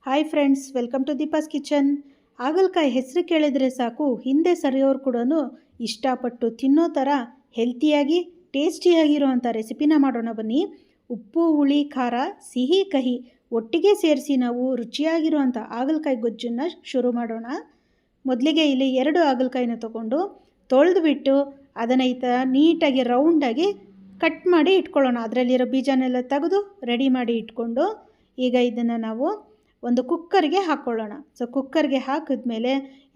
Hi friends, welcome to Deepa's kitchen. ಹಾಗಲಕಾಯಿ ಹೆಸರು ಕೇಳಿದರೆ ಸಾಕು ಹಿಂದೆ ಸರಿಯೋರು ಕೂಡ ಇಷ್ಟಪಟ್ಟು ತಿನ್ನೋ ಥರ ಹೆಲ್ತಿಯಾಗಿ ಟೇಸ್ಟಿಯಾಗಿರೋವಂಥ ರೆಸಿಪಿನ ಮಾಡೋಣ ಬನ್ನಿ. ಉಪ್ಪು ಹುಳಿ ಖಾರ ಸಿಹಿ ಕಹಿ ಒಟ್ಟಿಗೆ ಸೇರಿಸಿ ನಾವು ರುಚಿಯಾಗಿರುವಂಥ ಹಾಗಲಕಾಯಿ ಗೊಜ್ಜನ್ನು ಶುರು ಮಾಡೋಣ. ಮೊದಲಿಗೆ ಇಲ್ಲಿ 2 ಹಾಗಲಕಾಯಿನ ತೊಗೊಂಡು ತೊಳೆದುಬಿಟ್ಟು ಅದನ್ನು ಈ ಥರ ನೀಟಾಗಿ ರೌಂಡಾಗಿ ಕಟ್ ಮಾಡಿ ಇಟ್ಕೊಳ್ಳೋಣ. ಅದರಲ್ಲಿರೋ ಬೀಜನೆಲ್ಲ ತೆಗೆದು ರೆಡಿ ಮಾಡಿ ಇಟ್ಕೊಂಡು ಈಗ ಇದನ್ನು ನಾವು ಒಂದು ಕುಕ್ಕರ್ಗೆ ಹಾಕ್ಕೊಳ್ಳೋಣ. ಕುಕ್ಕರ್ಗೆ ಹಾಕಿದ್ಮೇಲೆ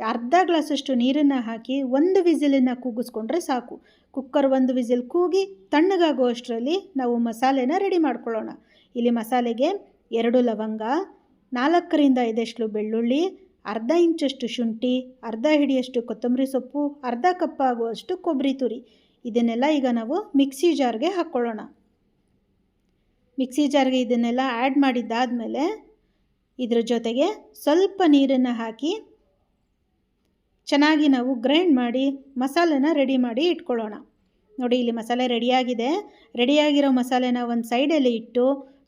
ಅರ್ಧ ಗ್ಲಾಸಷ್ಟು ನೀರನ್ನು ಹಾಕಿ 1 ವಿಸಿಲನ್ನು ಕೂಗಿಸ್ಕೊಂಡ್ರೆ ಸಾಕು. ಕುಕ್ಕರ್ 1 ವಿಸಿಲ್ ಕೂಗಿ ತಣ್ಣಗಾಗೋ ಅಷ್ಟರಲ್ಲಿ ನಾವು ಮಸಾಲೆನ ರೆಡಿ ಮಾಡ್ಕೊಳ್ಳೋಣ. ಇಲ್ಲಿ ಮಸಾಲೆಗೆ 2 ಲವಂಗ, 4ರಿಂದ 5 ಬೆಳ್ಳುಳ್ಳಿ, ಅರ್ಧ ಇಂಚಷ್ಟು ಶುಂಠಿ, ಅರ್ಧ ಹಿಡಿಯಷ್ಟು ಕೊತ್ತಂಬರಿ ಸೊಪ್ಪು, ಅರ್ಧ ಕಪ್ ಆಗುವಷ್ಟು ಕೊಬ್ಬರಿ ತುರಿ, ಇದನ್ನೆಲ್ಲ ಈಗ ನಾವು ಮಿಕ್ಸಿ ಜಾರ್ಗೆ ಹಾಕ್ಕೊಳ್ಳೋಣ. ಮಿಕ್ಸಿ ಜಾರ್ಗೆ ಇದನ್ನೆಲ್ಲ ಆ್ಯಡ್ ಮಾಡಿದ್ದಾದಮೇಲೆ ಇದ್ರ ಜೊತೆಗೆ ಸ್ವಲ್ಪ ನೀರನ್ನು ಹಾಕಿ ಚೆನ್ನಾಗಿ ನಾವು ಗ್ರೈಂಡ್ ಮಾಡಿ ಮಸಾಲೆನ ರೆಡಿ ಮಾಡಿ ಇಟ್ಕೊಳ್ಳೋಣ. ನೋಡಿ, ಇಲ್ಲಿ ಮಸಾಲೆ ರೆಡಿಯಾಗಿದೆ. ರೆಡಿಯಾಗಿರೋ ಮಸಾಲೆನ ಒಂದು ಸೈಡಲ್ಲಿ ಇಟ್ಟು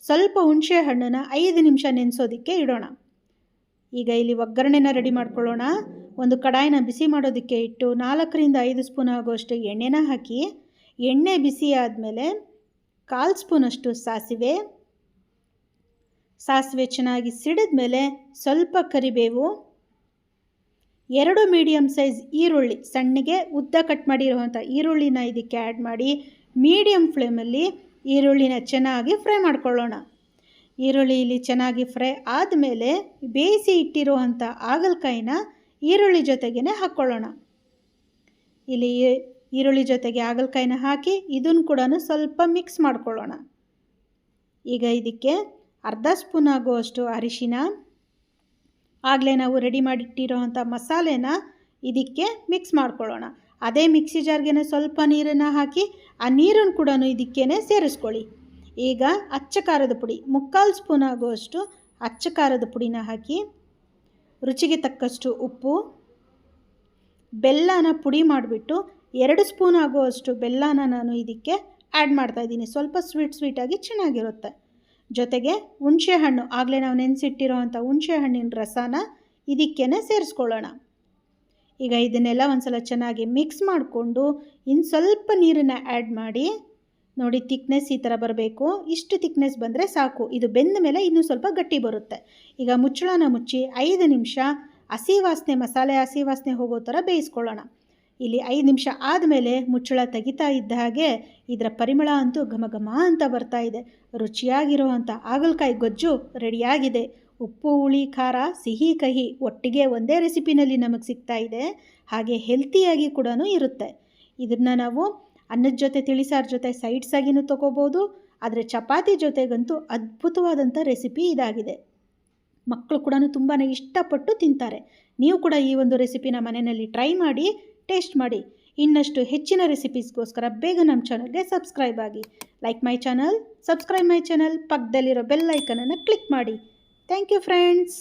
ಸ್ವಲ್ಪ ಹುಣಸೆ ಹಣ್ಣನ್ನು 5 ನಿಮಿಷ ನೆನೆಸೋದಕ್ಕೆ ಇಡೋಣ. ಈಗ ಇಲ್ಲಿ ಒಗ್ಗರಣೆನ ರೆಡಿ ಮಾಡ್ಕೊಳ್ಳೋಣ. ಒಂದು ಕಡಾಯಿನ ಬಿಸಿ ಮಾಡೋದಕ್ಕೆ ಇಟ್ಟು 4ರಿಂದ 5 ಸ್ಪೂನ್ ಆಗುವಷ್ಟು ಎಣ್ಣೆನ ಹಾಕಿ, ಎಣ್ಣೆ ಬಿಸಿ ಆದಮೇಲೆ 1/4 ಸ್ಪೂನಷ್ಟು ಸಾಸಿವೆ ಚೆನ್ನಾಗಿ ಸಿಡಿದ ಮೇಲೆ ಸ್ವಲ್ಪ ಕರಿಬೇವು, 2 ಮೀಡಿಯಮ್ ಸೈಜ್ ಈರುಳ್ಳಿ, ಸಣ್ಣಗೆ ಉದ್ದ ಕಟ್ ಮಾಡಿರುವಂಥ ಈರುಳ್ಳಿನ ಇದಕ್ಕೆ ಆ್ಯಡ್ ಮಾಡಿ ಮೀಡಿಯಮ್ ಫ್ಲೇಮಲ್ಲಿ ಈರುಳ್ಳಿನ ಚೆನ್ನಾಗಿ ಫ್ರೈ ಮಾಡ್ಕೊಳ್ಳೋಣ. ಈರುಳ್ಳಿ ಇಲ್ಲಿ ಚೆನ್ನಾಗಿ ಫ್ರೈ ಆದಮೇಲೆ ಬೇಯಿಸಿ ಇಟ್ಟಿರುವಂಥ ಹಾಗಲಕಾಯಿನ ಈರುಳ್ಳಿ ಜೊತೆಗೇ ಹಾಕ್ಕೊಳ್ಳೋಣ. ಇಲ್ಲಿ ಈರುಳ್ಳಿ ಜೊತೆಗೆ ಹಾಗಲಕಾಯಿನ ಹಾಕಿ ಇದನ್ನು ಕೂಡ ಸ್ವಲ್ಪ ಮಿಕ್ಸ್ ಮಾಡ್ಕೊಳ್ಳೋಣ. ಈಗ ಇದಕ್ಕೆ ಅರ್ಧ ಸ್ಪೂನ್ ಆಗುವಷ್ಟು ಅರಿಶಿನ, ಆಗಲೇ ನಾವು ರೆಡಿ ಮಾಡಿಟ್ಟಿರೋವಂಥ ಮಸಾಲೆನ ಇದಕ್ಕೆ ಮಿಕ್ಸ್ ಮಾಡ್ಕೊಳ್ಳೋಣ. ಅದೇ ಮಿಕ್ಸಿ ಜಾರ್ಗೆ ಸ್ವಲ್ಪ ನೀರನ್ನು ಹಾಕಿ ಆ ನೀರನ್ನು ಕೂಡ ಇದಕ್ಕೇ ಸೇರಿಸ್ಕೊಳ್ಳಿ. ಈಗ ಅಚ್ಚ ಖಾರದ ಪುಡಿ 3/4 ಸ್ಪೂನ್ ಆಗುವಷ್ಟು ಅಚ್ಚ ಖಾರದ ಪುಡಿನ ಹಾಕಿ, ರುಚಿಗೆ ತಕ್ಕಷ್ಟು ಉಪ್ಪು, ಬೆಲ್ಲನ ಪುಡಿ ಮಾಡಿಬಿಟ್ಟು 2 ಸ್ಪೂನ್ ಆಗುವಷ್ಟು ಬೆಲ್ಲನ ನಾನು ಇದಕ್ಕೆ ಆ್ಯಡ್ ಮಾಡ್ತಾಯಿದ್ದೀನಿ. ಸ್ವಲ್ಪ ಸ್ವೀಟಾಗಿ ಚೆನ್ನಾಗಿರುತ್ತೆ. ಜೊತೆಗೆ ಹುಣಸೆ ಹಣ್ಣು, ಆಗಲೇ ನಾವು ನೆನೆಸಿಟ್ಟಿರೋವಂಥ ಹುಣಸೆ ಹಣ್ಣಿನ ರಸನ ಇದಕ್ಕೇ ಸೇರಿಸ್ಕೊಳ್ಳೋಣ. ಈಗ ಇದನ್ನೆಲ್ಲ ಒಂದು ಸಲ ಚೆನ್ನಾಗಿ ಮಿಕ್ಸ್ ಮಾಡಿಕೊಂಡು ಇನ್ನು ಸ್ವಲ್ಪ ನೀರನ್ನು ಆ್ಯಡ್ ಮಾಡಿ, ನೋಡಿ ತಿಕ್ನೆಸ್ ಈ ಥರ ಬರಬೇಕು. ಇಷ್ಟು ತಿಕ್ನೆಸ್ ಬಂದರೆ ಸಾಕು. ಇದು ಬೆಂದ ಮೇಲೆ ಇನ್ನೂ ಸ್ವಲ್ಪ ಗಟ್ಟಿ ಬರುತ್ತೆ. ಈಗ ಮುಚ್ಚಳನ ಮುಚ್ಚಿ 5 ನಿಮಿಷ ಮಸಾಲೆ ಹಸಿ ವಾಸನೆ ಹೋಗೋ ಥರ ಬೇಯಿಸ್ಕೊಳ್ಳೋಣ. ಇಲ್ಲಿ 5 ನಿಮಿಷ ಆದಮೇಲೆ ಮುಚ್ಚಳ ತೆಗಿತಾ ಇದ್ದ ಹಾಗೆ ಇದರ ಪರಿಮಳ ಅಂತೂ ಘಮ ಘಮ ಅಂತ ಬರ್ತಾ ಇದೆ. ರುಚಿಯಾಗಿರುವಂಥ ಹಾಗಲಕಾಯಿ ಗೊಜ್ಜು ರೆಡಿಯಾಗಿದೆ. ಉಪ್ಪು ಹುಳಿ ಖಾರ ಸಿಹಿ ಕಹಿ ಒಟ್ಟಿಗೆ ಒಂದೇ ರೆಸಿಪಿನಲ್ಲಿ ನಮಗೆ ಸಿಗ್ತಾ ಇದೆ. ಹಾಗೆ ಹೆಲ್ತಿಯಾಗಿ ಕೂಡ ಇರುತ್ತೆ. ಇದನ್ನು ನಾವು ಅನ್ನದ ಜೊತೆ ತಿಳಿಸಾರು ಜೊತೆ ಸೈಡ್ಸಾಗಿನೂ ತೊಗೋಬೋದು. ಆದರೆ ಚಪಾತಿ ಜೊತೆಗಂತೂ ಅದ್ಭುತವಾದಂಥ ರೆಸಿಪಿ ಇದಾಗಿದೆ. ಮಕ್ಕಳು ಕೂಡ ತುಂಬಾ ಇಷ್ಟಪಟ್ಟು ತಿಂತಾರೆ. ನೀವು ಕೂಡ ಈ ಒಂದು ರೆಸಿಪಿನ ಮನೆಯಲ್ಲಿ ಟ್ರೈ ಮಾಡಿ ಟೇಸ್ಟ್ ಮಾಡಿ. ಇನ್ನಷ್ಟು ಹೆಚ್ಚಿನ ರೆಸಿಪೀಸ್ಗೋಸ್ಕರ ಬೇಗ ನಮ್ಮ ಚಾನಲ್ಗೆ ಸಬ್ಸ್ಕ್ರೈಬ್ ಆಗಿ. Like my channel, subscribe my channel, ಪಕ್ಕದಲ್ಲಿರೋ ಬೆಲ್ ಐಕನನ್ನು ಕ್ಲಿಕ್ ಮಾಡಿ. Thank you friends.